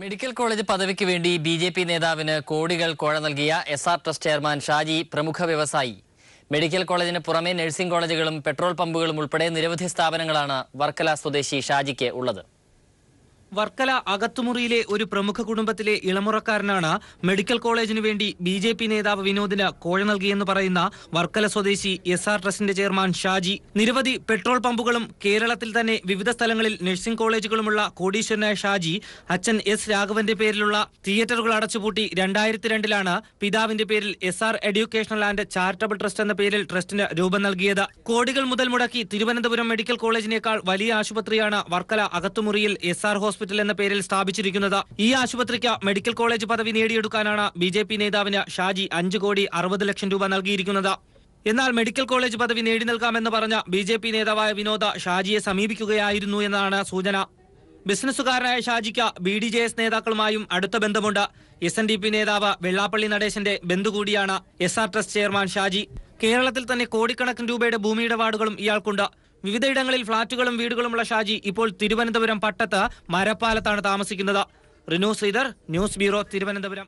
Medical college പദവിക്ക് വേണ്ടി BJP. നേതാവിന് കോടികൾ കോഴ നൽകിയ എസ്.ആർ. ട്രസ്റ്റ് ചെയർമാൻ ഷാജി പ്രമുഖ വ്യവസായി. മെഡിക്കൽ കോളേജിന് പുറമെ നഴ്സിംഗ് കോളേജുകളും പെട്രോൾ പമ്പുകളും ഉൾപ്പെടെ നിരവധി സ്ഥാപനങ്ങളാണ് വർക്കല സ്വദേശി ഷാജിക്ക് ഉള്ളത്. വർക്കല അകത്തുമുറിയിലെ ഒരു പ്രമുഖ കുടുംബത്തിലെ ഇളമുറക്കാരനാണ് മെഡിക്കൽ കോളേജിനു വേണ്ടി ബി.ജെ.പി. നേതാവ് വിനോദിന് കോഴ നൽകിയെന്ന് പറയുന്ന വർക്കല സ്വദേശി എസ്.ആർ. ട്രസ്റ്റിന്റെ ചെയർമാൻ ഷാജി. നിരവധി പെട്രോൾ പമ്പുകളും കേരളത്തിൽ തന്നെ വിവിധ സ്ഥലങ്ങളിൽ നഴ്സിംഗ് കോളേജുകളുമുള്ള കോടീശ്വരനായ ഷാജി അച്ഛൻ എസ്. രാഘവന്റെ പേരിലുള്ള തിയേറ്ററുകൾ അടച്ചുപൂട്ടി 2002 പിതാവിന്റെ പേരിൽ SR. Educational and charitable trust എന്ന പേരിൽ ട്രസ്റ്റിന് രൂപം നൽകിയത്. കോടികൾ മുതൽ മുടക്കി തിരുവനന്തപുരം മെഡിക്കൽ കോളേജിനേക്കാൾ വലിയ ആശുപത്രിയാണ് വർക്കല അകത്തുമുറിയിൽ എസ്.ആർ. ഹോസ്പിറ്റൽ എന്ന പേരിൽ സ്ഥാപിച്ചിരിക്കുന്നത്. ഈ ആശുപത്രിക്ക് മെഡിക്കൽ കോളേജ് പദവി നേടിയെടുക്കാനാണ് ബി.ജെ.പി. നേതാവിന് ഷാജി 5,60,00,000 രൂപ നൽകിയിരിക്കുന്നത്. എന്നാൽ മെഡിക്കൽ കോളേജ് പദവി നേടി നൽകാമെന്ന് പറഞ്ഞ ബി.ജെ.പി. നേതാവായ വിനോദ് ഷാജിയെ സമീപിക്കുകയായിരുന്നു എന്നാണ് സൂചന. ബിസിനസ്സുകാരനായ ഷാജിക്ക് ബി.ഡി.ജെ.എസ്. നേതാക്കളുമായും അടുത്ത ബന്ധമുണ്ട്. എസ്.എൻ.ഡി.പി. നേതാവ് വെള്ളാപ്പള്ളി നടേശന്റെ ബന്ധു കൂടിയാണ് എസ്.ആർ. Trust chairman Shaji. കേരളത്തിൽ തന്നെ കോടിക്കണക്കിന് രൂപയുടെ ഭൂമിയിടപാടുകളും ഇയാൾക്കുണ്ട്. വിവിധയിടങ്ങളിൽ ഫ്ളാറ്റുകളും വീടുകളുമുള്ള ഷാജി ഇപ്പോൾ തിരുവനന്തപുരം പട്ടത്ത് മരപ്പാലത്താണ് താമസിക്കുന്നത്. Rinu Sreedhar, news bureau, Thiruvananthapuram.